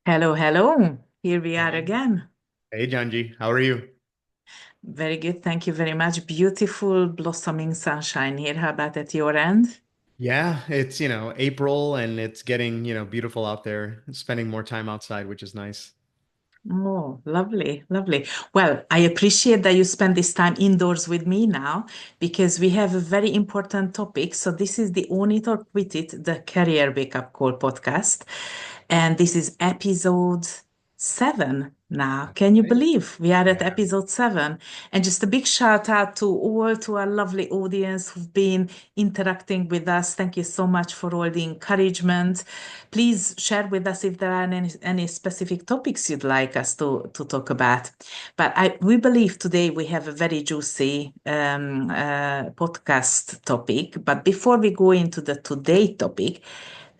Hello, hello. Here we are Hey. again. Hey, Janji. How are you? Very good. Thank you very much. Beautiful blossoming sunshine here. How about at your end? Yeah, it's, April and it's getting, beautiful out there. Spending more time outside, which is nice. Oh, lovely, lovely. Well, I appreciate that you spend this time indoors with me now because we have a very important topic. So, this is the Own It or Quit It, the Career Wake Up Call podcast. And this is episode 7 now. That's Can you right. believe we are at Yeah. episode 7? And just a big shout out to our lovely audience who've been interacting with us. Thank you so much for all the encouragement. Please share with us if there are any specific topics you'd like us to talk about. But we believe today we have a very juicy podcast topic. But before we go into the today topic,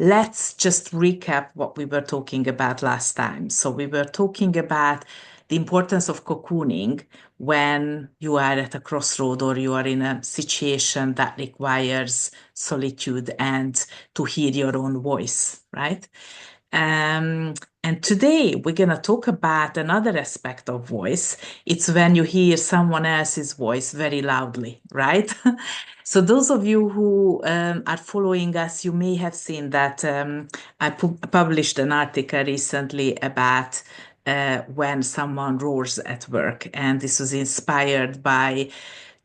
let's just recap what we were talking about last time. So we were talking about the importance of cocooning when you are at a crossroad or you are in a situation that requires solitude and to hear your own voice, right? Um, and today we're going to talk about another aspect of voice. It's when you hear someone else's voice very loudly, right? So, those of you who are following us, you may have seen that I published an article recently about when someone roars at work. And this was inspired by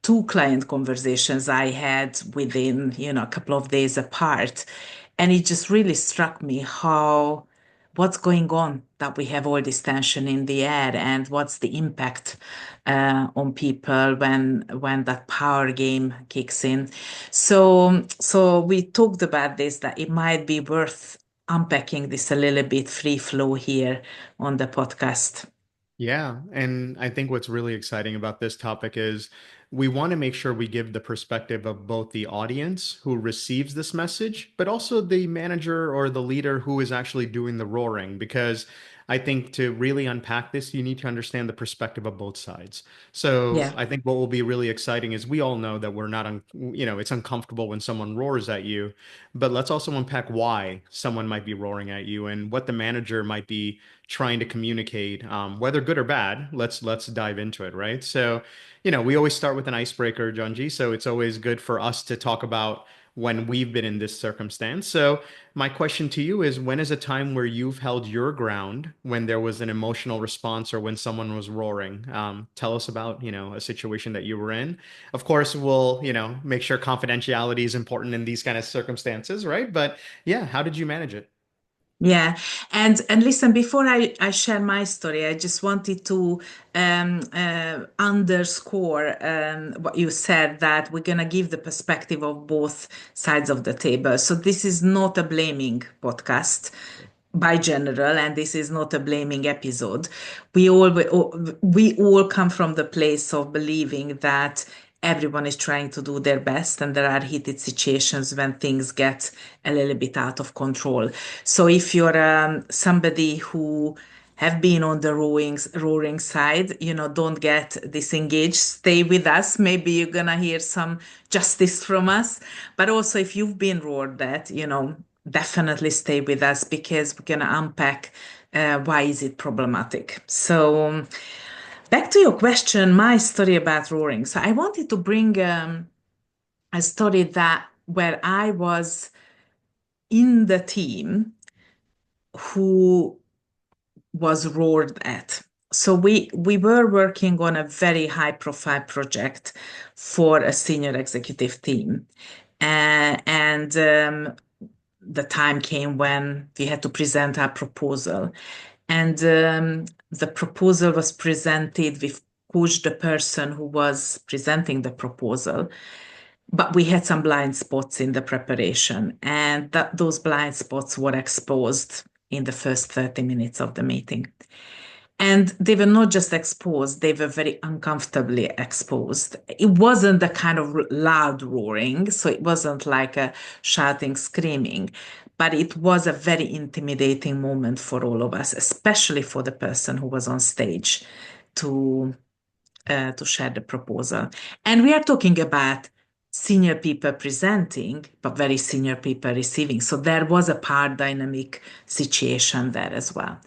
two client conversations I had within, a couple of days apart. And it just really struck me how what's going on that we have all this tension in the air and what's the impact on people when that power game kicks in. So we talked about this that it might be worth unpacking this a little bit free flow here on the podcast. Yeah, and I think what's really exciting about this topic is we want to make sure we give the perspective of both the audience who receives this message, but also the manager or the leader who is actually doing the roaring. Because I think to really unpack this, you need to understand the perspective of both sides. So Yeah. I think what will be really exciting is we all know that we're not, it's uncomfortable when someone roars at you, but let's also unpack why someone might be roaring at you and what the manager might be trying to communicate, whether good or bad. Let's dive into it, right? So, we always start with an icebreaker, Junji. So it's always good for us to talk about when we've been in this circumstance. So my question to you is, when is a time where you've held your ground when there was an emotional response or when someone was roaring? Tell us about, a situation that you were in. Of course, we'll, make sure confidentiality is important in these kind of circumstances, right? But yeah, how did you manage it? Yeah, and listen, before I share my story, I just wanted to underscore what you said that we're gonna give the perspective of both sides of the table. So this is not a blaming podcast by general, and this is not a blaming episode. We all come from the place of believing that everyone is trying to do their best, and there are heated situations when things get a little bit out of control. So if you're somebody who have been on the roaring side, don't get disengaged. Stay with us. Maybe you're gonna hear some justice from us. But also, if you've been roared at, definitely stay with us because we're gonna unpack why is it problematic. So back to your question, my story about roaring. So I wanted to bring a story that where I was in the team who was roared at. So we were working on a very high profile project for a senior executive team. And the time came when we had to present our proposal. And the proposal was presented. We coached the person who was presenting the proposal, but we had some blind spots in the preparation, and those blind spots were exposed in the first 30 minutes of the meeting. And they were not just exposed, they were very uncomfortably exposed. It wasn't the kind of loud roaring, so it wasn't like a shouting, screaming, but it was a very intimidating moment for all of us, especially for the person who was on stage to to share the proposal. And we are talking about senior people presenting, but very senior people receiving. So there was a power dynamic situation there as well.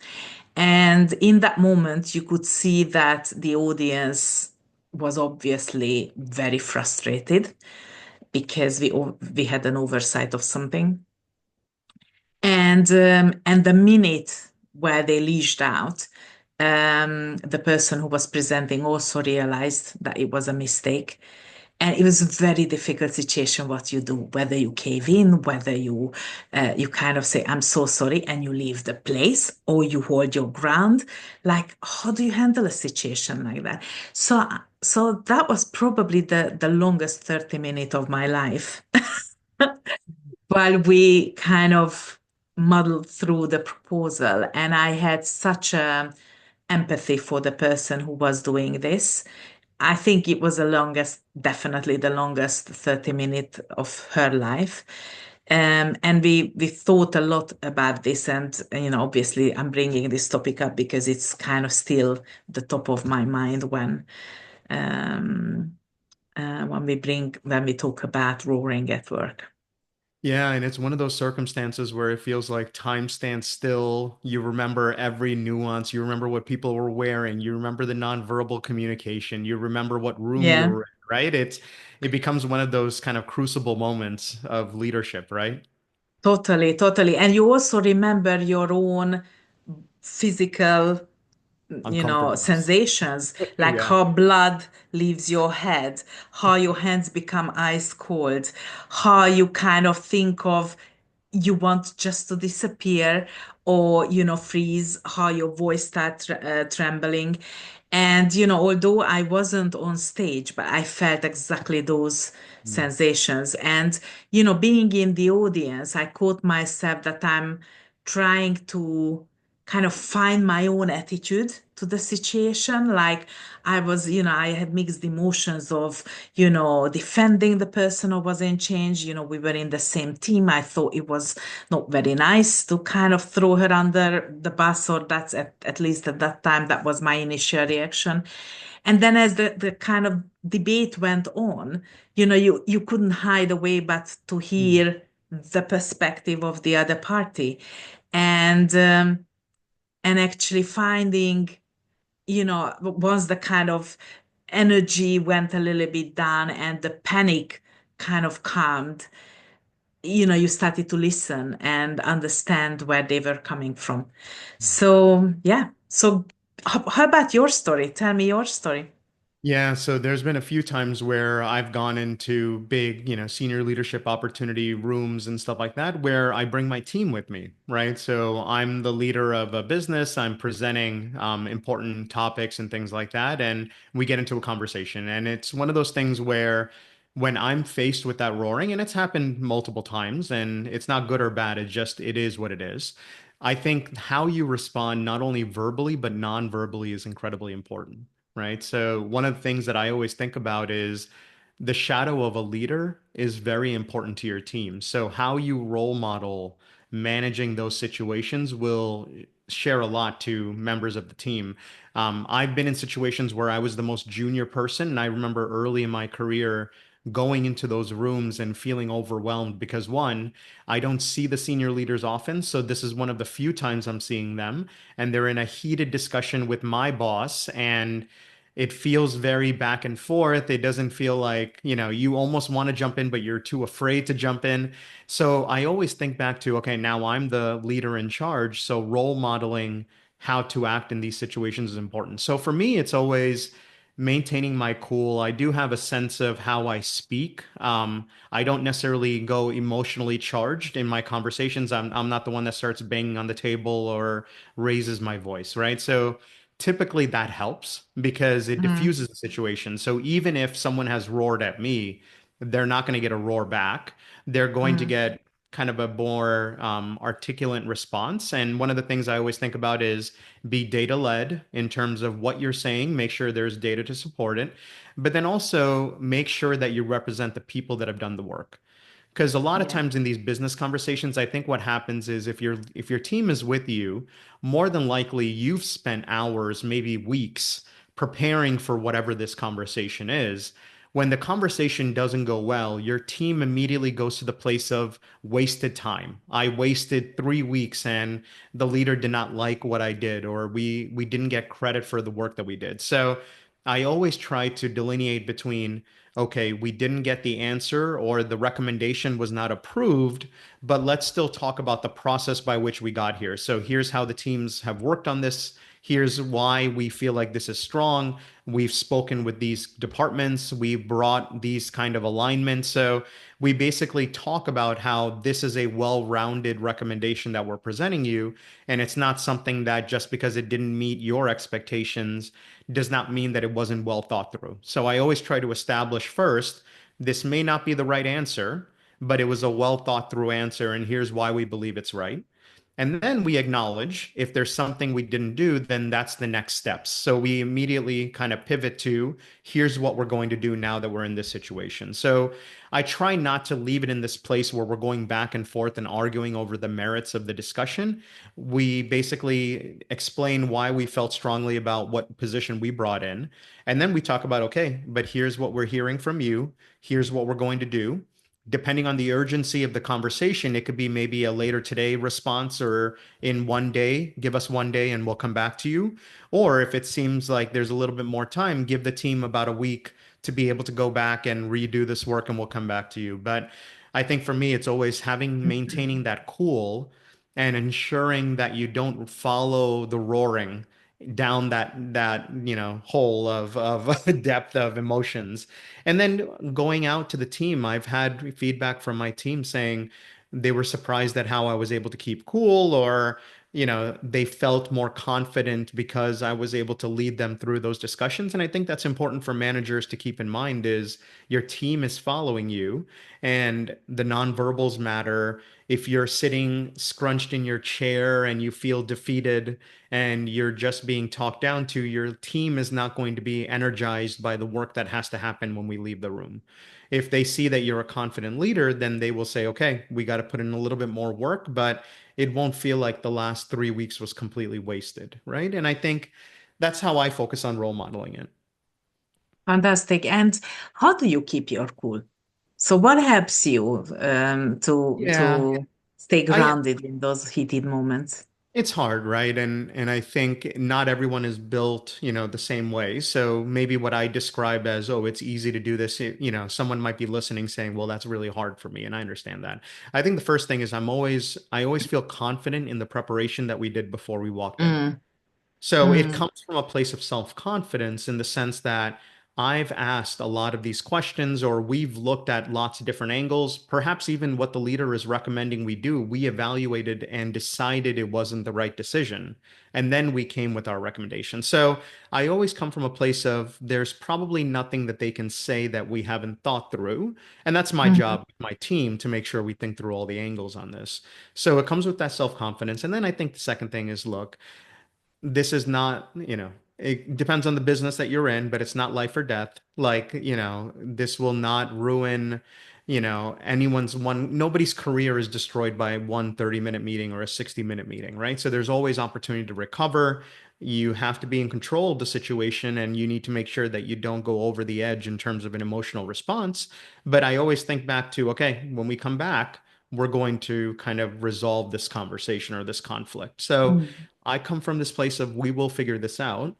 And in that moment, you could see that the audience was obviously very frustrated because we had an oversight of something. And the minute where they leashed out, the person who was presenting also realized that it was a mistake. And it was a very difficult situation what you do, whether you cave in, whether you kind of say, I'm so sorry, and you leave the place, or you hold your ground. Like, how do you handle a situation like that? So that was probably the longest 30 minutes of my life while we kind of muddled through the proposal. And I had such a empathy for the person who was doing this. I think it was the longest, definitely the longest 30 minutes of her life. And we thought a lot about this, and obviously, I'm bringing this topic up because it's kind of still the top of my mind um, when we talk about roaring at work. Yeah, and it's one of those circumstances where it feels like time stands still. You remember every nuance. You remember what people were wearing. You remember the nonverbal communication. You remember what room you Yeah. were in, right? It becomes one of those kind of crucible moments of leadership, right? Totally, totally. And you also remember your own physical, Uncomfortableness. sensations, like Yeah. how blood leaves your head, how your hands become ice cold, how you kind of think of you want just to disappear or freeze, how your voice starts trembling. And although I wasn't on stage, but I felt exactly those Mm. sensations. And being in the audience, I caught myself that I'm trying to kind of find my own attitude to the situation. Like I had mixed emotions of defending the person who was in change. We were in the same team. I thought it was not very nice to kind of throw her under the bus, or that's at least at that time, that was my initial reaction. And then as the kind of debate went on, you couldn't hide away but to Mm. hear the perspective of the other party. And actually finding, once the kind of energy went a little bit down and the panic kind of calmed, you started to listen and understand where they were coming from. So, yeah. So, how about your story? Tell me your story. Yeah, so there's been a few times where I've gone into big, senior leadership opportunity rooms and stuff like that, where I bring my team with me, right? So I'm the leader of a business, I'm presenting important topics and things like that, and we get into a conversation. And it's one of those things where when I'm faced with that roaring, and it's happened multiple times, and it's not good or bad, it is what it is. I think how you respond, not only verbally, but non-verbally, is incredibly important, right? So one of the things that I always think about is the shadow of a leader is very important to your team. So how you role model managing those situations will share a lot to members of the team. I've been in situations where I was the most junior person, and I remember early in my career going into those rooms and feeling overwhelmed because one, I don't see the senior leaders often, so this is one of the few times I'm seeing them, and they're in a heated discussion with my boss, and it feels very back and forth. It doesn't feel like, you almost want to jump in, but you're too afraid to jump in. So I always think back to, okay, now I'm the leader in charge. So role modeling how to act in these situations is important. So for me, it's always maintaining my cool. I do have a sense of how I speak. I don't necessarily go emotionally charged in my conversations. I'm not the one that starts banging on the table or raises my voice, right? So typically that helps because it Mm, diffuses the situation. So even if someone has roared at me, they're not going to get a roar back. They're going to mm, get kind of a more articulate response. And one of the things I always think about is be data led in terms of what you're saying, make sure there's data to support it, but then also make sure that you represent the people that have done the work. Because a lot of yeah. times in these business conversations, I think what happens is if your team is with you, more than likely you've spent hours, maybe weeks, preparing for whatever this conversation is. when the conversation doesn't go well, your team immediately goes to the place of wasted time. I wasted 3 weeks and the leader did not like what I did, or we didn't get credit for the work that we did. So I always try to delineate between, okay, we didn't get the answer or the recommendation was not approved, but let's still talk about the process by which we got here. So here's how the teams have worked on this. Here's why we feel like this is strong. We've spoken with these departments. We brought these kind of alignments. So we basically talk about how this is a well-rounded recommendation that we're presenting you. And it's not something that just because it didn't meet your expectations does not mean that it wasn't well thought through. So I always try to establish first, this may not be the right answer, but it was a well thought through answer. And here's why we believe it's right. And then we acknowledge if there's something we didn't do, then that's the next steps. So we immediately kind of pivot to here's what we're going to do now that we're in this situation. So I try not to leave it in this place where we're going back and forth and arguing over the merits of the discussion. We basically explain why we felt strongly about what position we brought in. And then we talk about, okay, but here's what we're hearing from you. Here's what we're going to do. Depending on the urgency of the conversation, it could be maybe a later today response or in one day, give us one day and we'll come back to you. Or if it seems like there's a little bit more time, give the team about a week to be able to go back and redo this work and we'll come back to you. But I think for me, it's always maintaining that cool and ensuring that you don't follow the roaring down that hole of depth of emotions. And then going out to the team, I've had feedback from my team saying they were surprised at how I was able to keep cool, or they felt more confident because I was able to lead them through those discussions. And I think that's important for managers to keep in mind is your team is following you and the nonverbals matter. If you're sitting scrunched in your chair and you feel defeated and you're just being talked down to, your team is not going to be energized by the work that has to happen when we leave the room. If they see that you're a confident leader, then they will say, okay, we got to put in a little bit more work, but it won't feel like the last 3 weeks was completely wasted, right? And I think that's how I focus on role modeling it. Fantastic. And how do you keep your cool? So what helps you to Yeah, stay I grounded in those heated moments? it's hard, right? And I think not everyone is built, the same way. So maybe what I describe as, oh, it's easy to do this, someone might be listening saying, well, that's really hard for me. And I understand that. I think the first thing is I always feel confident in the preparation that we did before we walked in. Mm, So it mm, comes from a place of self-confidence in the sense that I've asked a lot of these questions, or we've looked at lots of different angles, perhaps even what the leader is recommending we do. We evaluated and decided it wasn't the right decision. And then we came with our recommendation. So I always come from a place of there's probably nothing that they can say that we haven't thought through. And that's my mm, job, my team, to make sure we think through all the angles on this. So it comes with that self-confidence. And then I think the second thing is, look, this is not, it depends on the business that you're in, but it's not life or death. Like, this will not ruin, nobody's career is destroyed by one 30-minute meeting or a 60-minute meeting, right? So there's always opportunity to recover. You have to be in control of the situation and you need to make sure that you don't go over the edge in terms of an emotional response. But I always think back to, okay, when we come back, we're going to kind of resolve this conversation or this conflict. So mm, I come from this place of we will figure this out.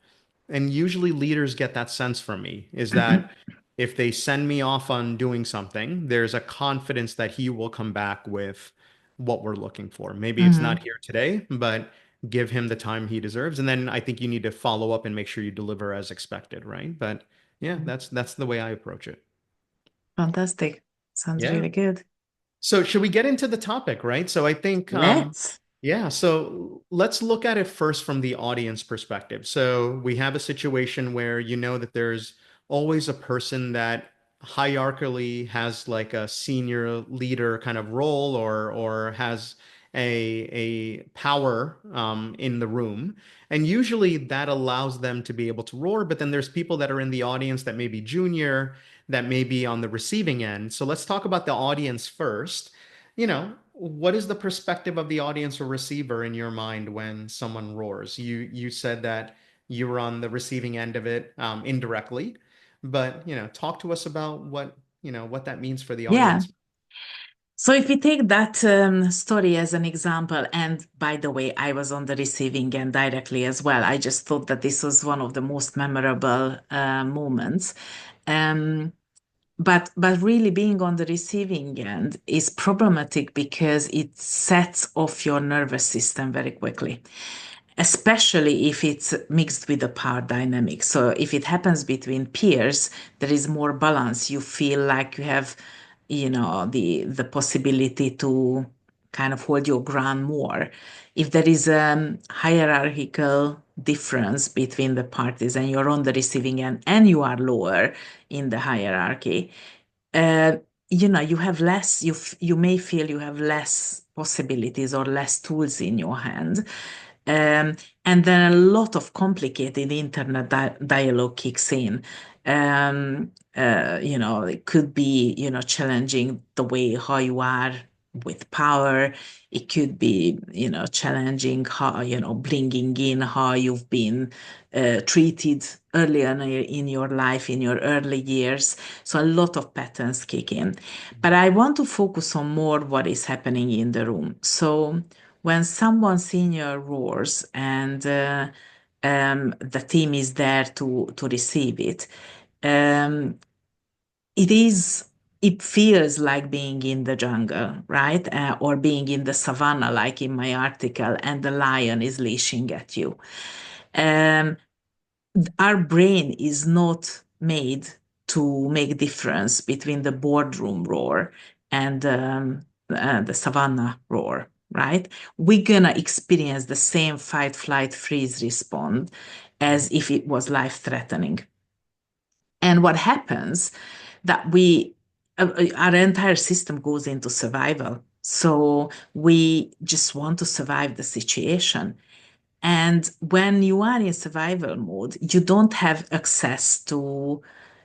And usually leaders get that sense from me is that if they send me off on doing something, there's a confidence that he will come back with what we're looking for. Maybe it's not mm, here today, but give him the time he deserves. And then I think you need to follow up and make sure you deliver as expected, right? But yeah, mm. that's the way I approach it. Fantastic. Sounds Yeah. really good. So should we get into the topic, right? So I think Let's. yeah, so let's look at it first from the audience perspective. So we have a situation where you know that there's always a person that hierarchically has like a senior leader kind of role or has a power in the room. And usually that allows them to be able to roar, but then there's people that are in the audience that may be junior, that may be on the receiving end. So let's talk about the audience first. What is the perspective of the audience or receiver in your mind when someone roars? You said that you were on the receiving end of it indirectly. But, talk to us about what that means for the Yeah. audience. So if we take that story as an example, and by the way, I was on the receiving end directly as well. I just thought that this was one of the most memorable moments. Um, but really being on the receiving end is problematic because it sets off your nervous system very quickly, especially if it's mixed with the power dynamic. So if it happens between peers, there is more balance. You feel like you have, the possibility to kind of hold your ground more. If there is a hierarchical difference between the parties and you're on the receiving end and you are lower in the hierarchy, uh, you have less, you may feel you have less possibilities or less tools in your hand. Um, and then a lot of complicated internet dialogue kicks in. It could be, challenging the way how you are with power. It could be, challenging how, bringing in how you've been treated earlier in your life, in your early years. So a lot of patterns kick in. But I want to focus on more what is happening in the room. So when someone senior roars and the team is there to receive it, um, it is it feels like being in the jungle, right? Or being in the savannah, like in my article, and the lion is leashing at you. Um, our brain is not made to make difference between the boardroom roar and the savannah roar, right? We're gonna experience the same fight, flight, freeze response as if it was life threatening. And what happens that our entire system goes into survival. So we just want to survive the situation. And when you are in survival mode, you don't have access to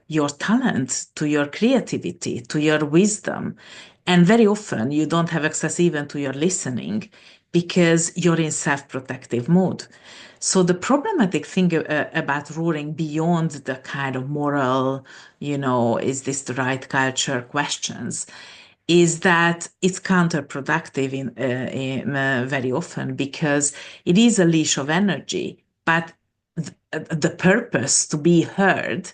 your talent, to your creativity, to your wisdom. And very often you don't have access even to your listening because you're in self protective mode. So the problematic thing about roaring beyond the kind of moral, is this the right culture questions, is that it's counterproductive very often because it is a leash of energy, but the purpose to be heard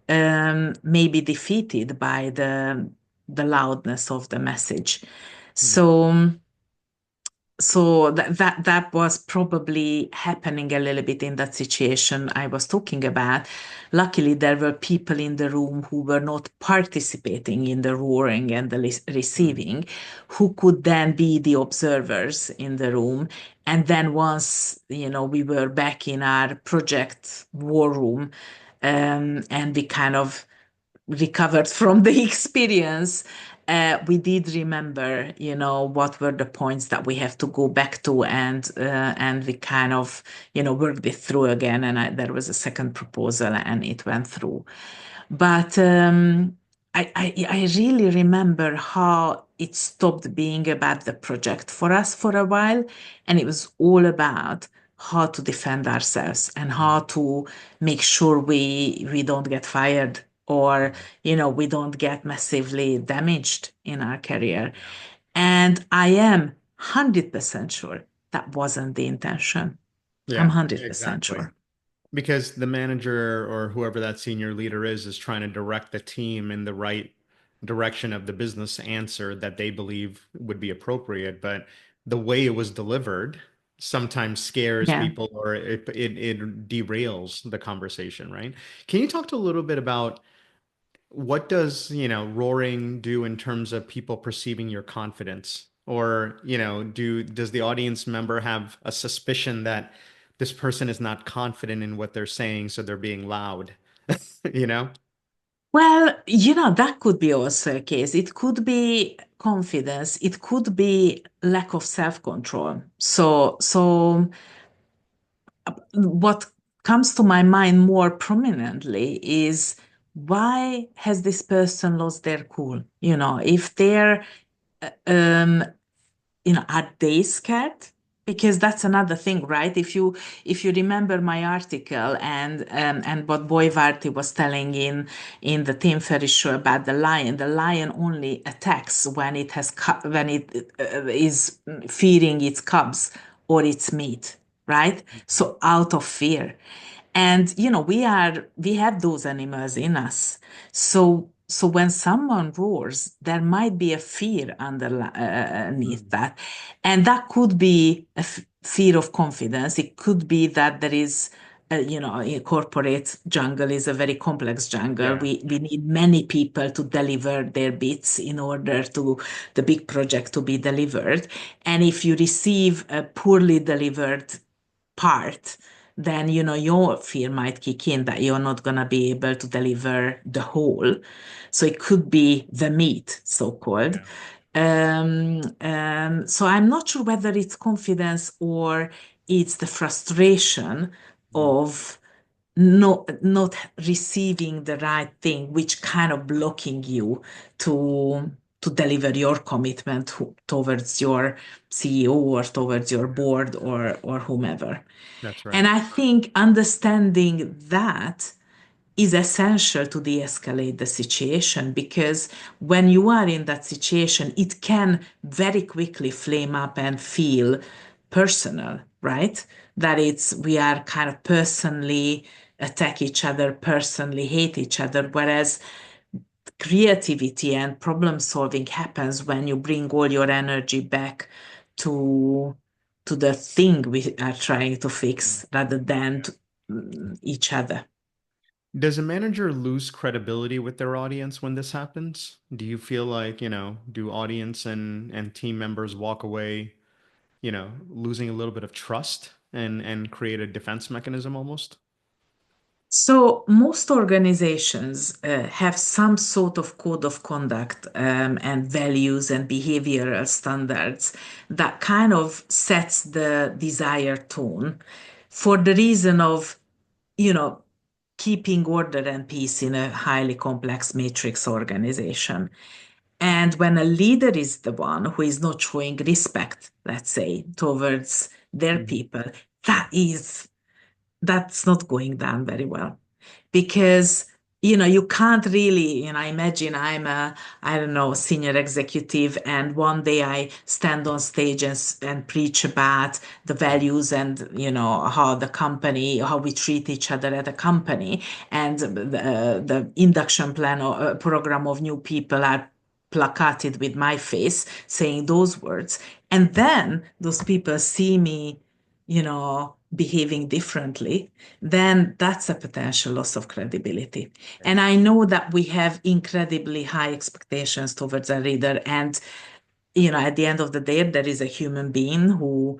may be defeated by the loudness of the message. Mhm. So that was probably happening a little bit in that situation I was talking about. Luckily, there were people in the room who were not participating in the roaring and the Mhm. receiving, who could then be the observers in the room. And then once we were back in our project war room, and we kind of recovered from the experience, we did remember, what were the points that we have to go back to, and we kind of, worked it through again. And there was a second proposal, and it went through. But I really remember how it stopped being about the project for us for a while, and it was all about how to defend ourselves and how Mhm. to make sure we don't get fired or Mhm. we don't get massively damaged in our career. Yeah. And I am 100% sure that wasn't the intention. I'm Yeah, 100% exactly. sure. Because the manager or whoever that senior leader is trying to direct the team in the right direction of the business answer that they believe would be appropriate. But the way it was delivered sometimes scares Yeah. people or it derails the conversation, right? Can you talk to a little bit about what does, roaring do in terms of people perceiving your confidence? Or, does the audience member have a suspicion that this person is not confident in what they're saying, so they're being loud? You know? Well, that could be also a case. It could be confidence. It could be lack of self-control. So what comes to my mind more prominently is why has this person lost their cool? If they're, um, are they scared? Because that's another thing, right? If you remember my article and what Boy Varty was telling in the Tim Ferriss show about the lion only attacks when when it is feeding its cubs or its meat, right? So out of fear. And we have those animals in us. So when someone roars, there might be a fear underneath Mm. that. And that could be a fear of confidence. It could be that there is, a corporate jungle is a very complex jungle. Yeah, We need many people to deliver their bits in order to the big project to be delivered. And if you receive a poorly delivered part, then your fear might kick in that you're not going to be able to deliver the whole. So it could be the meat, so called. yeah. So I'm not sure whether it's confidence or it's the frustration Mm. of not receiving the right thing, which kind of blocking you to deliver your commitment towards your CEO or towards your Yeah, board or whomever. that's right. And I think understanding that is essential to de-escalate the situation, because when you are in that situation, it can very quickly flame up and feel personal, right? That it's we are kind of personally attack each other, personally hate each other, whereas creativity and problem solving happens when you bring all your energy back to to the thing we are trying to Mm. fix rather than Yeah. each other. Does a manager lose credibility with their audience when this happens? Do you feel like, do audience and team members walk away, losing a little bit of trust and create a defense mechanism almost? So most organizations have some sort of code of conduct and values and behavioral standards that kind of sets the desired tone for the reason of, you know, keeping order and peace in a highly complex matrix organization. And when a leader is the one who is not showing respect, let's say, towards their Mhm. people, that's not going down very well, because you can't really, imagine I'm a, I don't know, senior executive, and one day I stand on stage and preach about the values and how the company, how we treat each other at a company, and the induction plan or program of new people are placated with my face saying those words, and then those people see me behaving differently, then that's a potential loss of credibility. Yeah. And I know that we have incredibly high expectations towards a leader. And, at the end of the day, there is a human being who,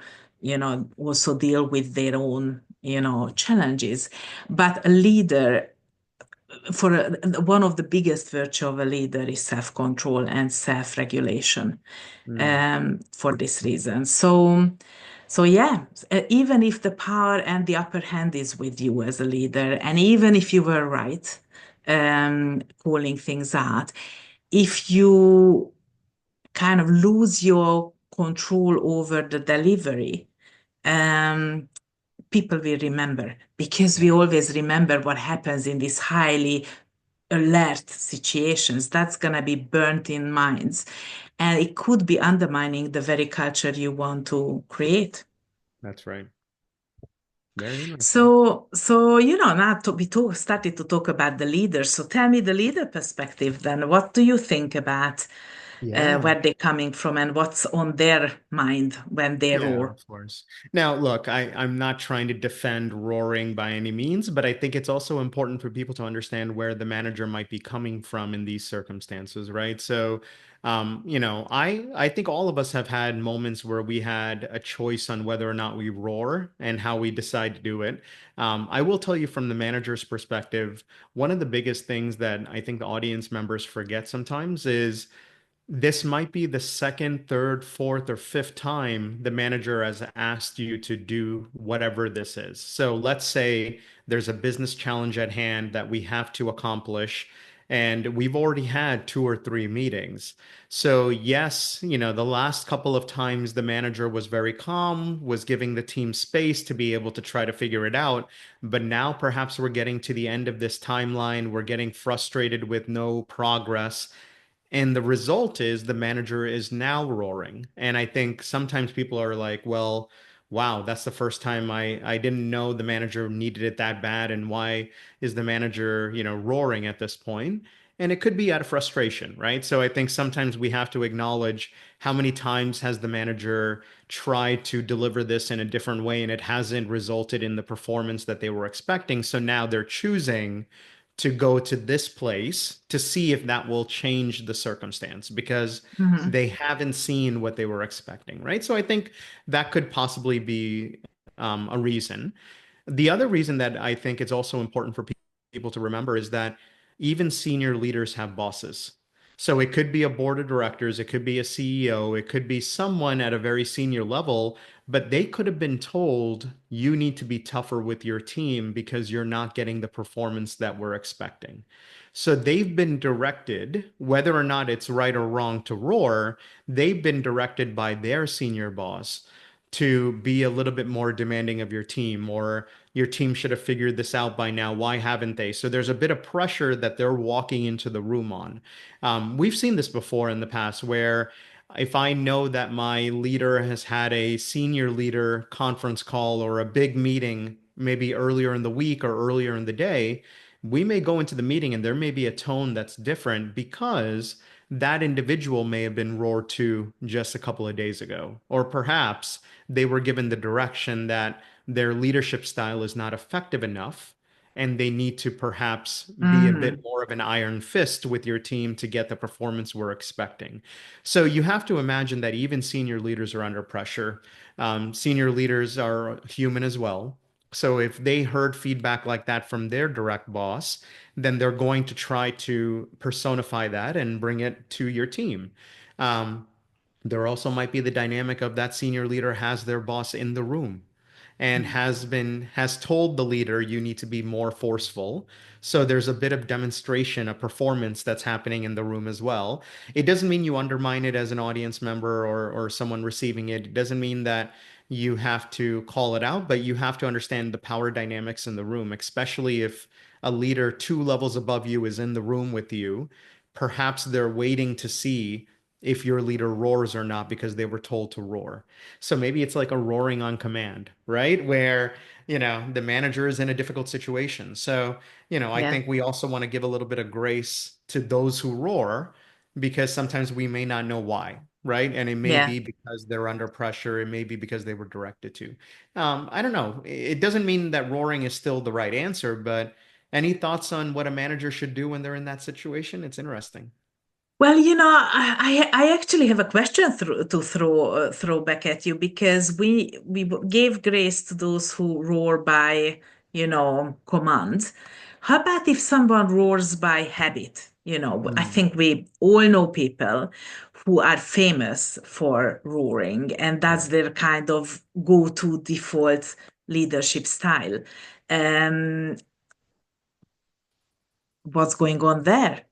also deal with their own, challenges. But a leader, one of the biggest virtue of a leader is self-control and self-regulation, Mm. for this reason. So yeah, even if the power and the upper hand is with you as a leader, and even if you were right, calling things out, if you kind of lose your control over the delivery, um, people will remember, because we Yeah, always remember what happens in these highly alert situations. That's going to be burnt in minds, and it could be undermining the very culture you want to create. that's right. Very interesting. So now started to talk about the leader. So tell me the leader perspective then. What do you think about Yeah. where they're coming from and what's on their mind when they Yeah, roar? of course. Now, look, I'm not trying to defend roaring by any means, but I think it's also important for people to understand where the manager might be coming from in these circumstances, right? So, I think all of us have had moments where we had a choice on whether or not we roar and how we decide to do it. I will tell you from the manager's perspective, one of the biggest things that I think the audience members forget sometimes is this might be the second, third, fourth, or fifth time the manager has asked you to do whatever this is. So let's say there's a business challenge at hand that we have to accomplish. And we've already had two or three meetings. So, yes, the last couple of times the manager was very calm, was giving the team space to be able to try to figure it out. But now perhaps we're getting to the end of this timeline. We're getting frustrated with no progress. And the result is the manager is now roaring. And I think sometimes people are like, well, wow, that's the first time I didn't know the manager needed it that bad. And why is the manager, roaring at this point? And it could be out of frustration, right? So I think sometimes we have to acknowledge how many times has the manager tried to deliver this in a different way and it hasn't resulted in the performance that they were expecting. So now they're choosing to go to this place to see if that will change the circumstance because Hmm. they haven't seen what they were expecting, right? So I think that could possibly be a reason. The other reason that I think it's also important for people to remember is that even senior leaders have bosses. So it could be a board of directors, it could be a CEO, it could be someone at a very senior level, but they could have been told you need to be tougher with your team because you're not getting the performance that we're expecting. So they've been directed, whether or not it's right or wrong to roar, they've been directed by their senior boss to be a little bit more demanding of your team, or your team should have figured this out by now. Why haven't they? So there's a bit of pressure that they're walking into the room on. We've seen this before in the past where if I know that my leader has had a senior leader conference call or a big meeting, maybe earlier in the week or earlier in the day, we may go into the meeting and there may be a tone that's different because that individual may have been roared to just a couple of days ago. Or perhaps they were given the direction that their leadership style is not effective enough and they need to perhaps be a bit Hmm. more of an iron fist with your team to get the performance we're expecting. So you have to imagine that even senior leaders are under pressure. Senior leaders are human as well. So if they heard feedback like that from their direct boss, then they're going to try to personify that and bring it to your team. Um, there also might be the dynamic of that senior leader has their boss in the room and has told the leader you need to be more forceful. So there's a bit of demonstration, a performance that's happening in the room as well. It doesn't mean you undermine it as an audience member or someone receiving it. It doesn't mean that you have to call it out, but you have to understand the power dynamics in the room, especially if a leader two levels above you is in the room with you. Perhaps they're waiting to see if your leader roars or not because they were told to roar. So maybe it's like a roaring on command, right? Where, the manager is in a difficult situation. So, I Yeah. think we also want to give a little bit of grace to those who roar because sometimes we may not know why, right? And it may Yeah. be because they're under pressure. It may be because they were directed to. I don't know. It doesn't mean that roaring is still the right answer, but any thoughts on what a manager should do when they're in that situation? It's interesting. Well, I actually have a question to throw back at you because we gave grace to those who roar by, command. How about if someone roars by habit? I Hmm. think we all know people who are famous for roaring, and Yeah. that's their kind of go-to default leadership style. Um, what's going on there?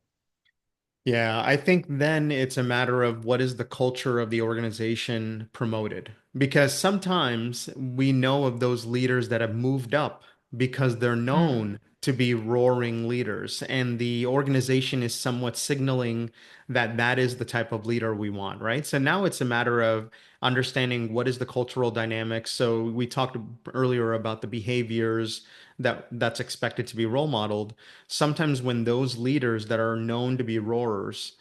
Yeah, I think then it's a matter of what is the culture of the organization promoted. Because sometimes we know of those leaders that have moved up because they're Mm, known to be roaring leaders, and the organization is somewhat signaling that that is the type of leader we want, right? So now it's a matter of understanding what is the cultural dynamics. So we talked earlier about the behaviors that's expected to be role modeled. Sometimes when those leaders that are known to be roarers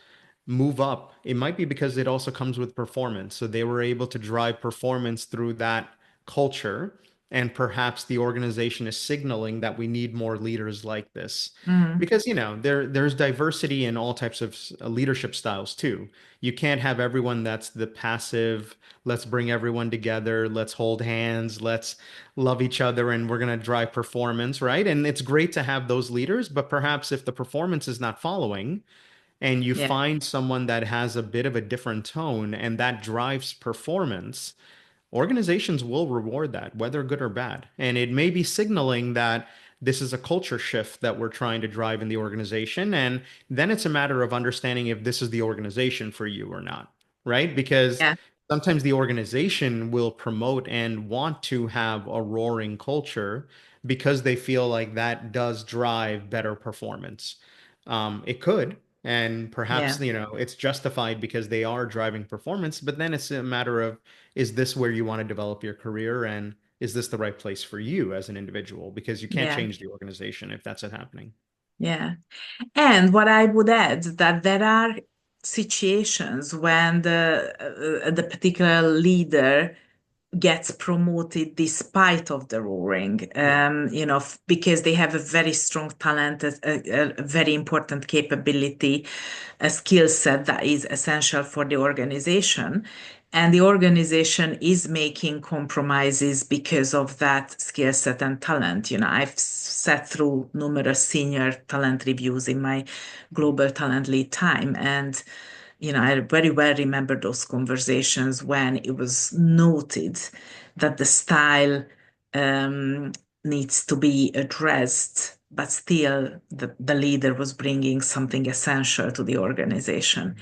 move up, it might be because it also comes with performance. So they were able to drive performance through that culture. And perhaps the organization is signaling that we need more leaders like this. mm, Because, there's diversity in all types of leadership styles too. You can't have everyone that's the passive, let's bring everyone together, let's hold hands, let's love each other, and we're going to drive performance, right? And it's great to have those leaders, but perhaps if the performance is not following, and you yeah. find someone that has a bit of a different tone and that drives performance, organizations will reward that, whether good or bad. And it may be signaling that this is a culture shift that we're trying to drive in the organization. And then it's a matter of understanding if this is the organization for you or not, right? Because Yeah, sometimes the organization will promote and want to have a roaring culture because they feel like that does drive better performance. It could, and perhaps, yeah, it's justified because they are driving performance, but then it's a matter of, is this where you want to develop your career? And is this the right place for you as an individual? Because you can't yeah, change the organization if that's not happening. yeah. And what I would add that there are situations when the particular leader gets promoted despite of the roaring, Yeah. because they have a very strong talent, a very important capability, a skill set that is essential for the organization. And the organization is making compromises because of that skill set and talent. I've sat through numerous senior talent reviews in my global talent lead time. And I very well remember those conversations when it was noted that the style um, needs to be addressed, but still the leader was bringing something essential to the organization.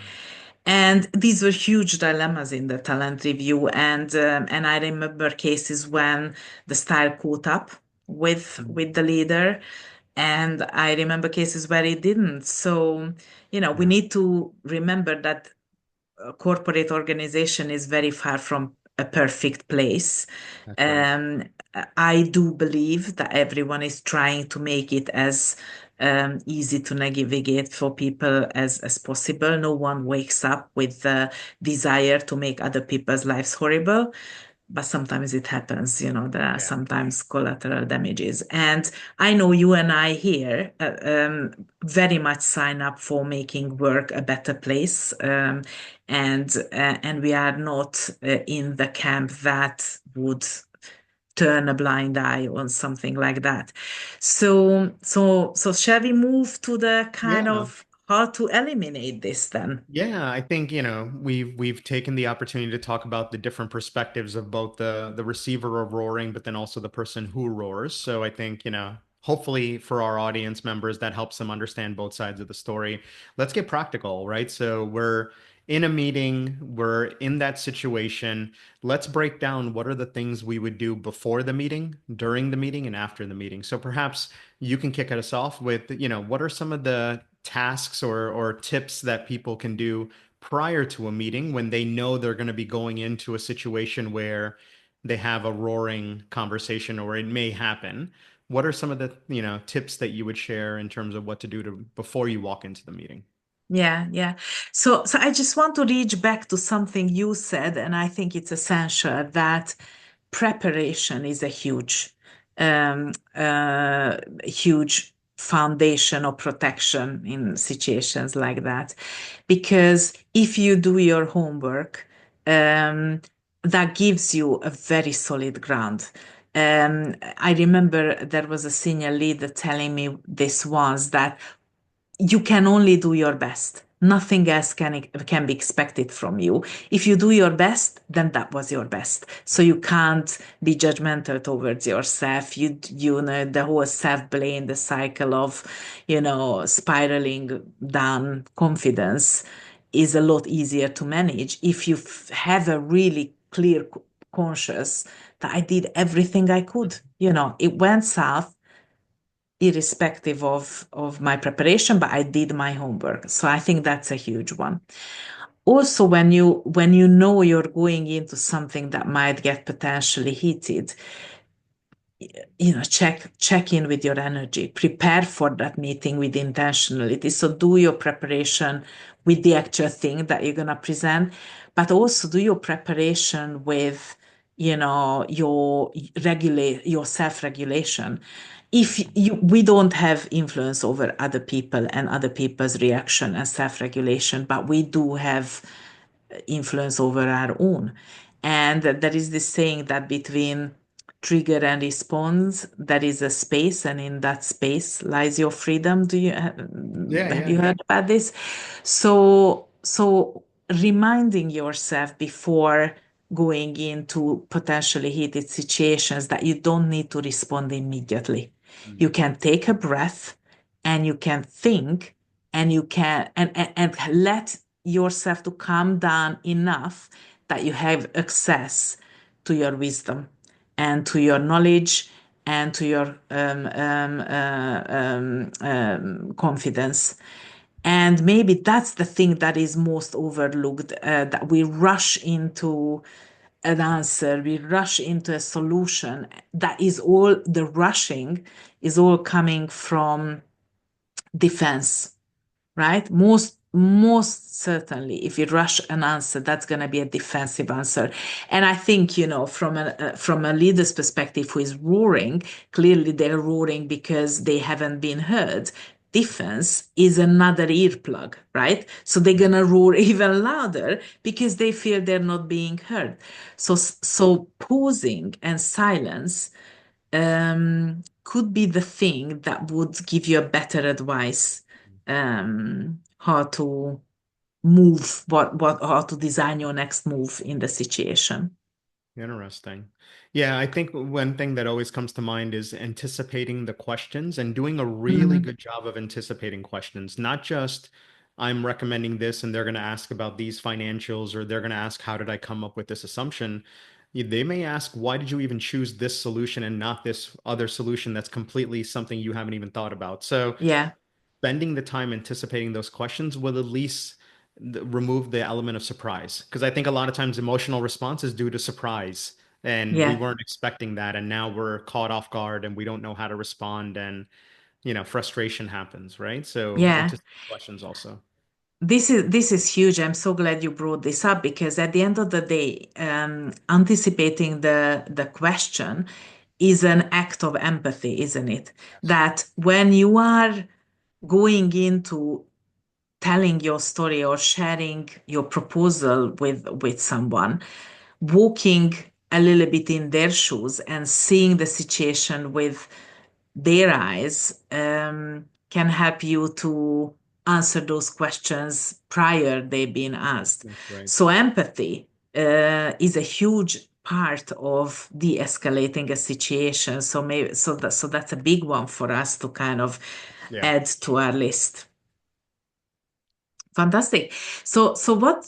And these were huge dilemmas in the talent review. And I remember cases when the style caught up with the leader, and I remember cases where it didn't. So, we Yeah, need to remember that corporate organization is very far from a perfect place. that's right. Um, I do believe that everyone is trying to make it as easy to navigate for people as possible. No one wakes up with the desire to make other people's lives horrible, but sometimes it happens. There are Yeah. sometimes collateral damages. And I know you and I here very much sign up for making work a better place. And we are not in the camp that would turn a blind eye on something like that. So shall we move to the kind Yeah. of how to eliminate this then? Yeah, I think, we've taken the opportunity to talk about the different perspectives of both the receiver of roaring, but then also the person who roars. So I think, hopefully for our audience members, that helps them understand both sides of the story. Let's get practical, right? So we're in a meeting, we're in that situation. Let's break down what are the things we would do before the meeting, during the meeting, and after the meeting. So perhaps you can kick us off with, what are some of the tasks or tips that people can do prior to a meeting when they know they're going to be going into a situation where they have a roaring conversation or it may happen. What are some of the, tips that you would share in terms of what to do before you walk into the meeting? Yeah, yeah. So I just want to reach back to something you said, and I think it's essential that preparation is a huge foundation of protection in situations like that. Because if you do your homework, um, that gives you a very solid ground. I remember there was a senior leader telling me this once that you can only do your best. Nothing else can be expected from you. If you do your best, then that was your best. So you can't be judgmental towards yourself. You know the whole self-blame, the cycle of spiraling down confidence is a lot easier to manage if you have a really clear conscious that I did everything I could. It went south irrespective of my preparation, but I did my homework. So I think that's a huge one. Also, when you know you're going into something that might get potentially heated, check in with your energy, prepare for that meeting with intentionality. So do your preparation with the actual thing that you're going to present, but also do your preparation with your self-regulation. If we don't have influence over other people and other people's reaction and self-regulation, but we do have influence over our own. And there is this saying that between trigger and response, there is a space, and in that space lies your freedom. Yeah, Have yeah. you heard about this? So reminding yourself before going into potentially heated situations that you don't need to respond immediately. You can take a breath and you can think and you can and let yourself to calm down enough that you have access to your wisdom and to your knowledge and to your confidence. And maybe that's the thing that is most overlooked, that we rush into an answer, we rush into a solution. That is all, the rushing is all coming from defense, right? Most certainly, if you rush an answer, that's going to be a defensive answer. And I think, from a leader's perspective who is roaring, clearly they're roaring because they haven't been heard. Defense is another earplug, right? So they're Yeah. gonna roar even louder because they feel they're not being heard. So pausing and silence could be the thing that would give you a better advice, how to move, how to design your next move in the situation. Interesting. Yeah, I think one thing that always comes to mind is anticipating the questions and doing a really Mm, good job of anticipating questions, not just I'm recommending this and they're going to ask about these financials or they're going to ask how did I come up with this assumption. They may ask why did you even choose this solution and not this other solution that's completely something you haven't even thought about. So yeah, spending the time anticipating those questions will at least remove the element of surprise. Because I think a lot of times emotional response is due to surprise, and we yeah, weren't expecting that, and now we're caught off guard and we don't know how to respond, and frustration happens, right? So yeah. anticipate questions also. This is huge. I'm so glad you brought this up because at the end of the day, anticipating the question is an act of empathy, isn't it? Yes. That when you are going into telling your story or sharing your proposal with someone, walking a little bit in their shoes and seeing the situation with their eyes, can help you to answer those questions prior they've been asked. That's right. So empathy is a huge part of de-escalating a situation. So that's a big one for us to kind of Yeah. add to our list. Fantastic. So what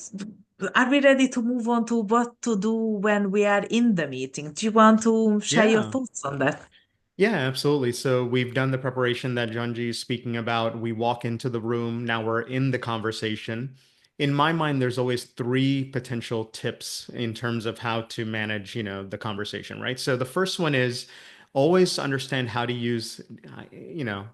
are we ready to move on to what to do when we are in the meeting? Do you want to share your Yeah. thoughts on that? Yeah, absolutely. So we've done the preparation that Junji is speaking about. We walk into the room. Now we're in the conversation. In my mind, there's always three potential tips in terms of how to manage, the conversation, right? So the first one is always understand how to use,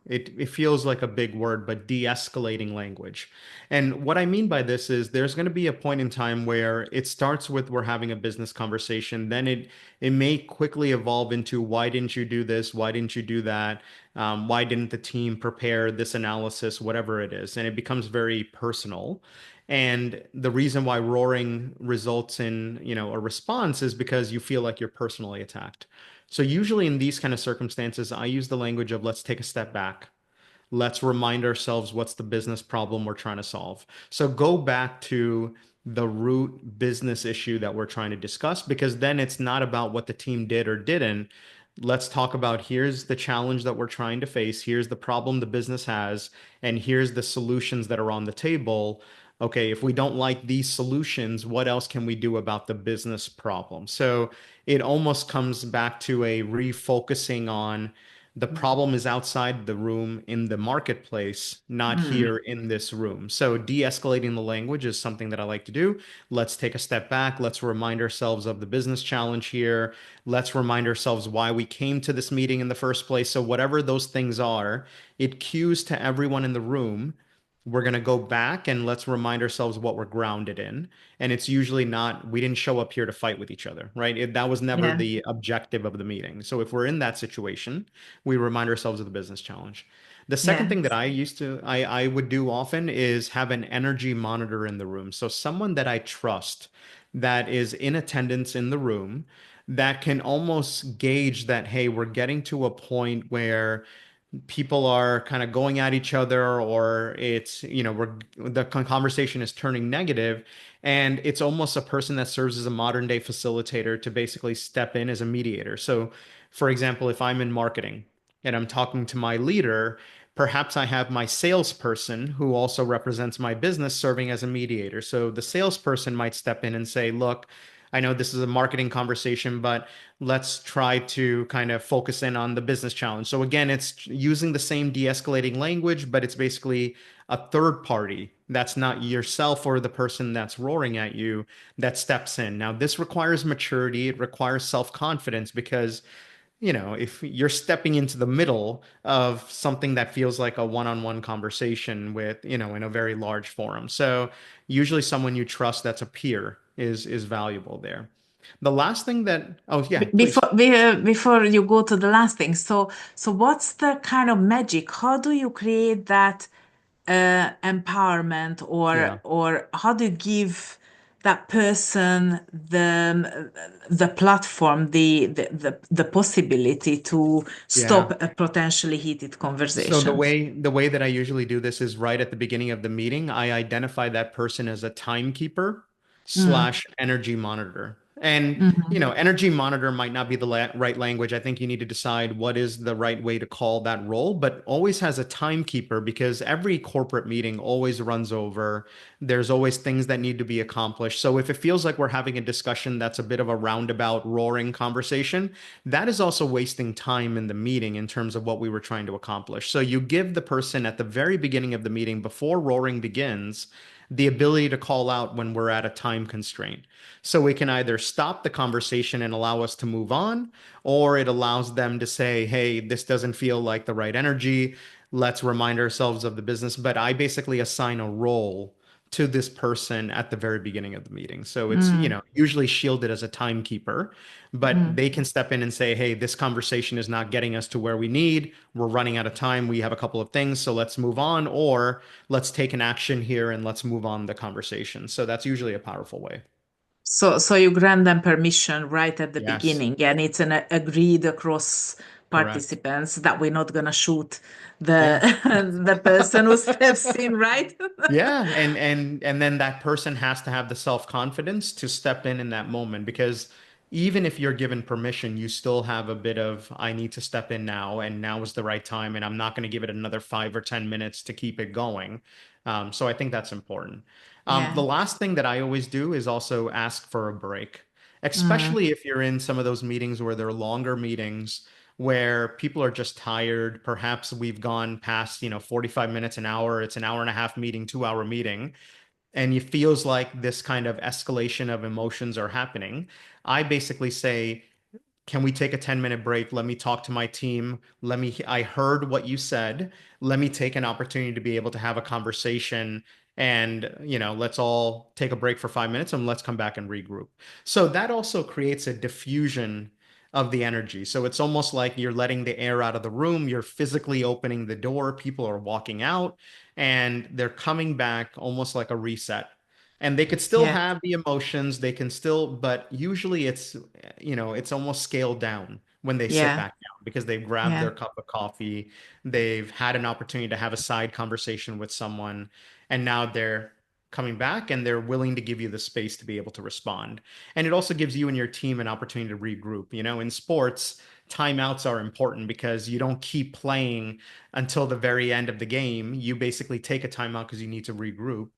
it feels like a big word, but de-escalating language. And what I mean by this is there's going to be a point in time where it starts with we're having a business conversation, then it may quickly evolve into why didn't you do this? Why didn't you do that? Why didn't the team prepare this analysis? Whatever it is. And it becomes very personal. And the reason why roaring results in, a response is because you feel like you're personally attacked. So usually in these kind of circumstances, I use the language of let's take a step back. Let's remind ourselves what's the business problem we're trying to solve. So go back to the root business issue that we're trying to discuss, because then it's not about what the team did or didn't. Let's talk about here's the challenge that we're trying to face, here's the problem the business has, and here's the solutions that are on the table. Okay, if we don't like these solutions, what else can we do about the business problem? So it almost comes back to a refocusing on the problem is outside the room in the marketplace, not Mm, here in this room. So de-escalating the language is something that I like to do. Let's take a step back. Let's remind ourselves of the business challenge here. Let's remind ourselves why we came to this meeting in the first place. So whatever those things are, it cues to everyone in the room. We're going to go back and let's remind ourselves what we're grounded in. And it's usually not, we didn't show up here to fight with each other, right? That was never yeah, the objective of the meeting. So if we're in that situation, we remind ourselves of the business challenge. The second yeah. thing that I would do often is have an energy monitor in the room. So someone that I trust that is in attendance in the room that can almost gauge that, hey, we're getting to a point where people are kind of going at each other, or it's, the conversation is turning negative, and it's almost a person that serves as a modern day facilitator to basically step in as a mediator. So for example, if I'm in marketing, and I'm talking to my leader, perhaps I have my salesperson who also represents my business serving as a mediator. So the salesperson might step in and say, look, I know this is a marketing conversation, but let's try to kind of focus in on the business challenge. So again, it's using the same de-escalating language, but it's basically a third party that's not yourself or the person that's roaring at you that steps in. Now, this requires maturity, it requires self-confidence because if you're stepping into the middle of something that feels like a one-on-one conversation with, in a very large forum. So usually someone you trust that's a peer is valuable there. The last thing that, oh yeah, please. Before you go to the last thing, so what's the kind of magic? How do you create that empowerment, Yeah. or how do you give that person the platform, the possibility to stop Yeah. a potentially heated So the conversation? way that I usually do this is right at the beginning of the meeting, I identify that person as a timekeeper Mm, slash energy monitor. And mhm. energy monitor might not be the right language. I think you need to decide what is the right way to call that role, but always has a timekeeper because every corporate meeting always runs over. There's always things that need to be accomplished. So if it feels like we're having a discussion that's a bit of a roundabout, roaring conversation, that is also wasting time in the meeting in terms of what we were trying to accomplish. So you give the person at the very beginning of the meeting, before roaring begins, the ability to call out when we're at a time constraint. So we can either stop the conversation and allow us to move on, or it allows them to say, hey, this doesn't feel like the right energy. Let's remind ourselves of the business. But I basically assign a role to this person at the very beginning of the meeting. So it's, Mm, usually shielded as a timekeeper, but mm. they can step in and say, hey, this conversation is not getting us to where we need. We're running out of time. We have a couple of things, so let's move on, or let's take an action here and let's move on the conversation. So that's usually a powerful way. So you grant them permission right at the Yes, beginning, and it's an agreed across correct. participants that we're not gonna shoot the Yeah. the person who steps in, right? Yeah, and then that person has to have the self-confidence to step in that moment because even if you're given permission, you still have a bit of I need to step in now and now is the right time and I'm not going to give it another 5 or 10 minutes to keep it going. So I think that's important. The Yeah. last thing that I always do is also ask for a break, Mm, especially if you're in some of those meetings where they're longer meetings where people are just tired. Perhaps we've gone past, 45 minutes, an hour, it's an hour and a half meeting, 2 hour meeting, and it feels like this kind of escalation of emotions are happening. I basically say, can we take a 10-minute break? Let me talk to my team. I heard what you said. Let me take an opportunity to be able to have a conversation and, let's all take a break for 5 minutes and let's come back and regroup. So that also creates a diffusion of the energy. So it's almost like you're letting the air out of the room. You're physically opening the door. People are walking out and they're coming back almost like a reset. And they could still yeah. have the emotions, they can still, but usually it's almost scaled down when they sit Yeah. back down because they've grabbed their Yeah. cup of coffee, they've had an opportunity to have a side conversation with someone, and now they're coming back and they're willing to give you the space to be able to respond. And it also gives you and your team an opportunity to regroup. In sports, timeouts are important because you don't keep playing until the very end of the game. You basically take a timeout because you need to regroup.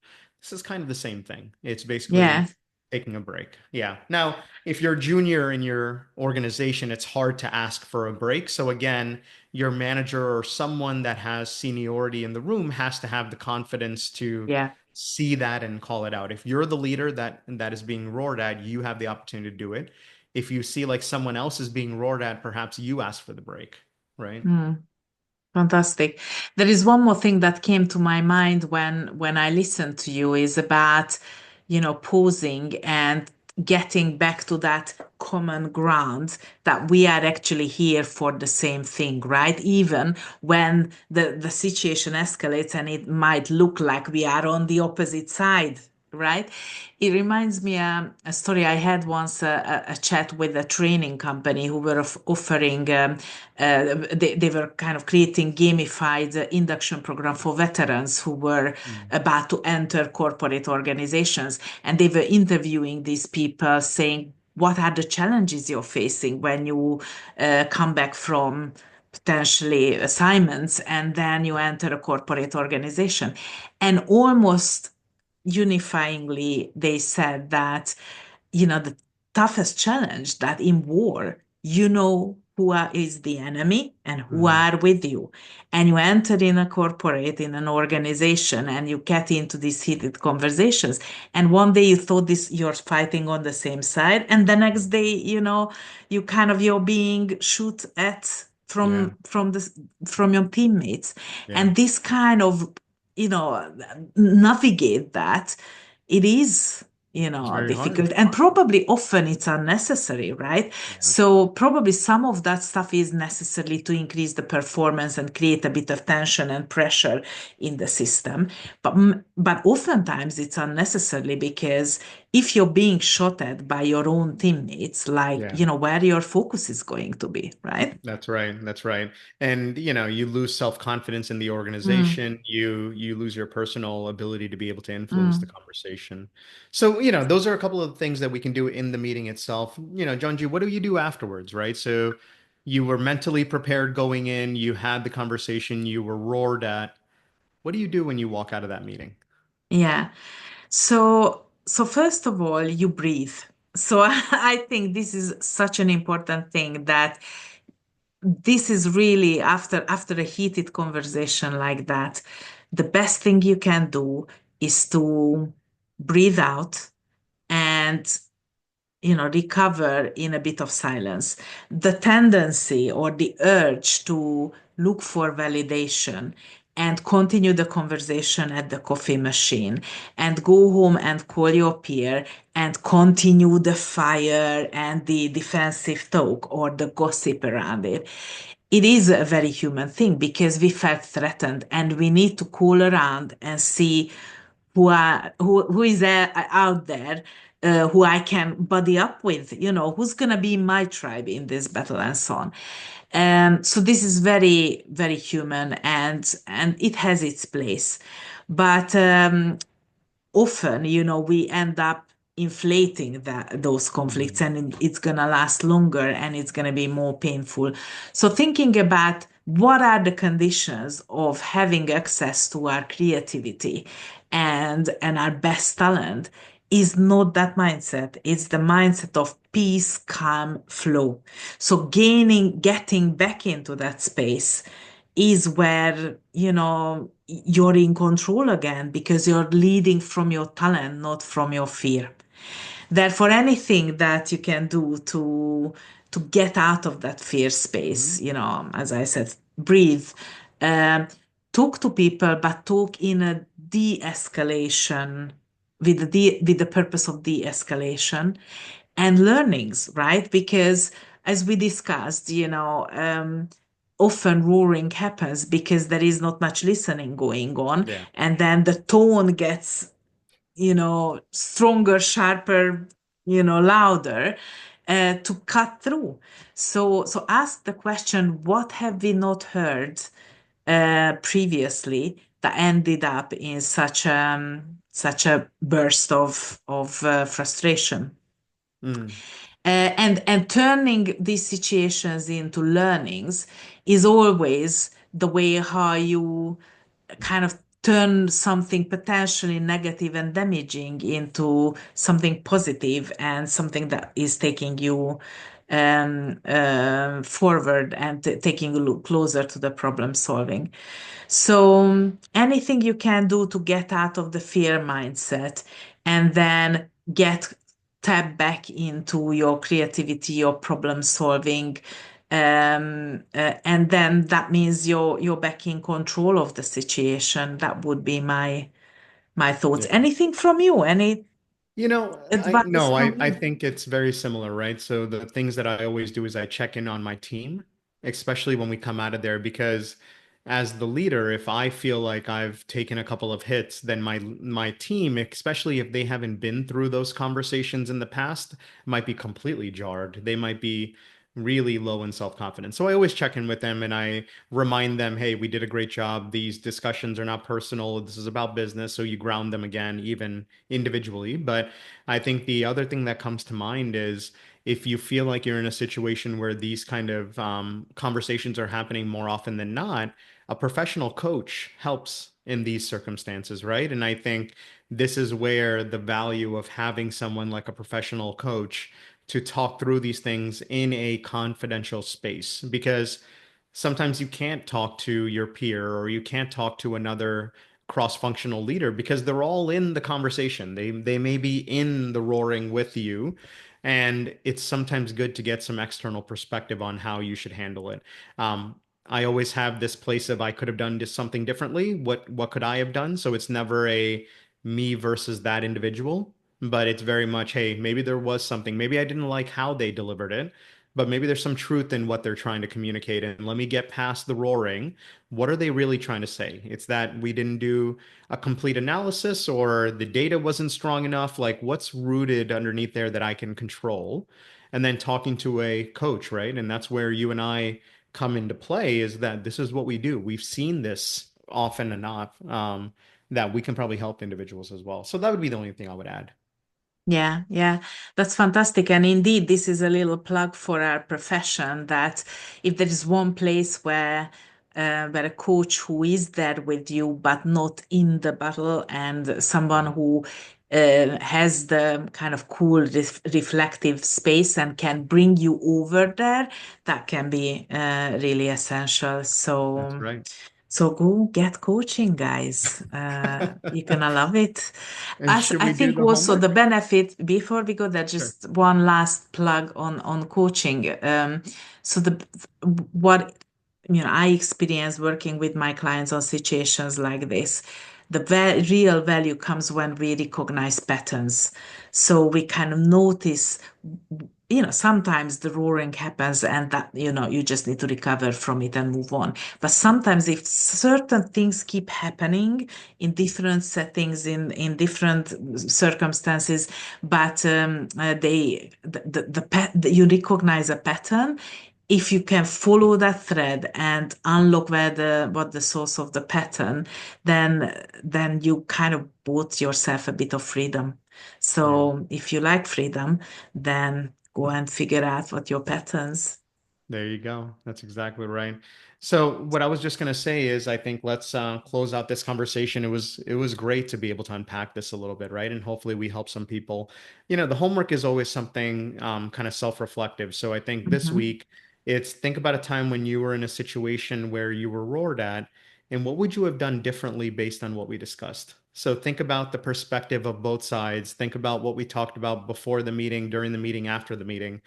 This is kind of the same thing. It's Yeah. basically taking a break. Yeah. Now, if you're a junior in your organization, it's hard to ask for a break. So again, your manager or someone that has seniority in the room has to have the confidence to Yeah. see that and call it out. If you're the leader that is being roared at, you have the opportunity to do it. If you see like someone else is being roared at, perhaps you ask for the break, right? Mm. Fantastic. There is one more thing that came to my mind when I listened to you is about, pausing and getting back to that common ground that we are actually here for the same thing, right? Even when the situation escalates and it might look like we are on the opposite side. Right? It reminds me a story. I had once a chat with a training company who were offering they were kind of creating gamified induction program for veterans who were Mm. about to enter corporate organizations, and they were interviewing these people saying what are the challenges you're facing when you come back from potentially assignments, and then you enter a corporate organization. And almost unifyingly, they said that, the toughest challenge that in war, is the enemy and who Mm. are with you. And you enter in a corporate, in an organization, and you get into these heated conversations. And one day you thought this you're fighting on the same side, and the next day, you're being shoot at Yeah. from your teammates. Yeah. And this kind of, navigate that, it is It's very hard. difficult, and probably often it's unnecessary, right? Yeah. So probably some of that stuff is necessary to increase the performance and create a bit of tension and pressure in the system. But oftentimes it's unnecessary, because if you're being shot at by your own teammates, like, Yeah. where your focus is going to be, right? That's right. That's right. And you lose self-confidence in the Mm, organization. You lose your personal ability to be able to influence the mm. conversation. So, those are a couple of things that we can do in the meeting itself. Johnji, what do you do afterwards, right? So you were mentally prepared going in, you had the conversation, you were roared at. What do you do when you walk out of that meeting? Yeah. So first of all, you breathe. So I think this is such an important thing, that this is really, after a heated conversation like that, the best thing you can do is to breathe out and, recover in a bit of silence. The tendency or the urge to look for validation and continue the conversation at the coffee machine and go home and call your peer and continue the fire and the defensive talk or the gossip around it. It is a very human thing, because we felt threatened and we need to call around and see who is out there, who I can buddy up with, who's gonna be my tribe in this battle, and so on. So this is very, very human, and it has its place. But often, we end up inflating those conflicts, Mm, and it's going to last longer and it's going to be more painful. So thinking about what are the conditions of having access to our creativity and our best talent is not that mindset. It's the mindset of peace, calm, flow. So getting back into that space is where, you're in control again, because you're leading from your talent, not from your fear. Therefore, anything that you can do to get out of that fear space, mhm. as I said, breathe, um, talk to people, but talk in a de-escalation, with the purpose of de-escalation and learnings, right? Because as we discussed, often roaring happens because there is not much listening going on, Yeah. and then the tone gets, stronger, sharper, louder, to cut through. So ask the question, what have we not heard previously that ended up in such a burst of frustration? Mm, And turning these situations into learnings is always the way how you kind of turn something potentially negative and damaging into something positive, and something that is taking you forward and taking you closer to the problem solving. So anything you can do to get out of the fear mindset, and then tap back into your creativity, your problem solving, and then that means you're back in control of the situation. That would be my thoughts. yeah. Anything from you? Any I advice no, from I you? think it's very similar, right? So the things that I always do is I check in on my team, especially when we come out of there, because as the leader, if I feel like I've taken a couple of hits, then my team, especially if they haven't been through those conversations in the past, might be completely jarred. They might be really low in self-confidence. So I always check in with them and I remind them, hey, we did a great job. These discussions are not personal. This is about business. So you ground them again, even individually. But I think the other thing that comes to mind is if you feel like you're in a situation where these kind of conversations are happening more often than not, a professional coach helps in these circumstances, right? And I think this is where the value of having someone like a professional coach to talk through these things in a confidential space, because sometimes you can't talk to your peer or you can't talk to another cross-functional leader because they're all in the conversation. They may be in the roaring with you, and it's sometimes good to get some external perspective on how you should handle it. I always have this place of I could have done just something differently. What could I have done? So it's never a me versus that individual, but it's very much, hey, maybe there was something. Maybe I didn't like how they delivered it, but maybe there's some truth in what they're trying to communicate. And let me get past the roaring. What are they really trying to say? It's that we didn't do a complete analysis or the data wasn't strong enough. Like, what's rooted underneath there that I can control? And then talking to a coach, right? And that's where you and I come into play, is that this is what we do. We've seen this often enough, that we can probably help individuals as well. So that would be the only thing I would add. Yeah, yeah, that's fantastic. And indeed, this is a little plug for our profession that if there is one place where a coach who is there with you but not in the battle, and someone Mhm. who has the kind of cool reflective space and can bring you over there, that can be really essential. That's So. right. So go get coaching, guys. You're gonna love it. And As should I we do think the also the homework? benefit before we go there, Sure. just one last plug on coaching. So the what I experience working with my clients on situations like this. The real value comes when we recognize patterns. So we kind of notice, sometimes the roaring happens and that, you just need to recover from it and move on. But sometimes if certain things keep happening in different settings, in different circumstances, but you recognize a pattern. If you can follow that thread and unlock what the source of the pattern, then you kind of bought yourself a bit of freedom. Yeah. So if you like freedom, then go and figure out what your patterns. There you go. That's exactly right. So what I was just going to say is I think let's close out this conversation. It was great to be able to unpack this a little bit, right? And hopefully we help some people. The homework is always something kind of self-reflective. So I think this Mhm. week it's think about a time when you were in a situation where you were roared at, and what would you have done differently based on what we discussed? So think about the perspective of both sides. Think about what we talked about before the meeting, during the meeting, after the meeting.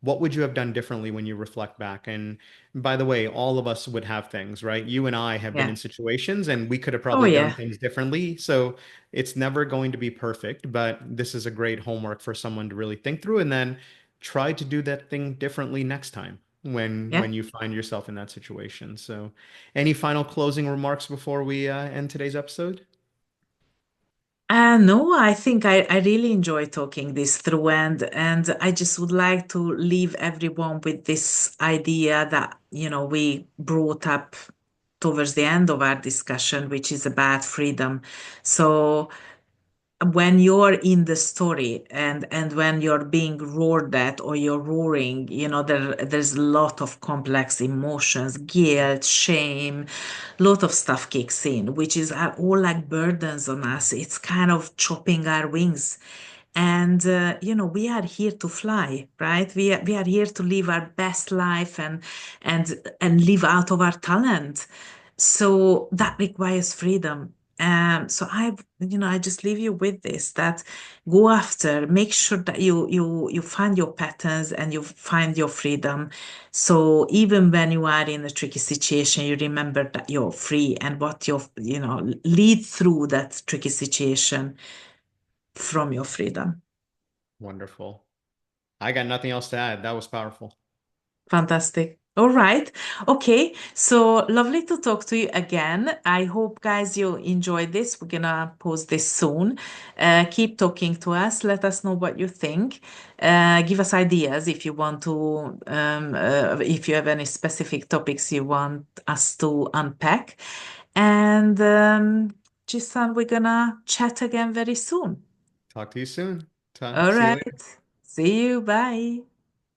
What would you have done differently when you reflect back? And by the way, all of us would have things, right? You and I have been Yeah. in situations and we could have Oh, probably done yeah. things differently. So it's never going to be perfect, but this is a great homework for someone to really think through and then try to do that thing differently next time Yeah. when you find yourself in that situation. So any final closing remarks before we end today's episode? No, I think I really enjoy talking this through, and I just would like to leave everyone with this idea that, we brought up towards the end of our discussion, which is about freedom. So when you're in the story and when you're being roared at or you're roaring, there's a lot of complex emotions, guilt, shame, lot of stuff kicks in, which is are all like burdens on us. It's kind of chopping our wings. And we are here to fly, right? We are here to live our best life and live out of our talent. So that requires freedom. So I just leave you with this, that go after, make sure that you find your patterns and you find your freedom. So even when you are in a tricky situation, you remember that you're free and what lead through that tricky situation from your freedom. Wonderful. I got nothing else to add. That was powerful. Fantastic. All right. Okay. So lovely to talk to you again. I hope, guys, you enjoyed this. We're gonna post this soon. Keep talking to us. Let us know what you think. Give us ideas if you want to, if you have any specific topics you want us to unpack. And Jisan, we're gonna chat again very soon. Talk to you soon. All See you later. right. See you. Bye.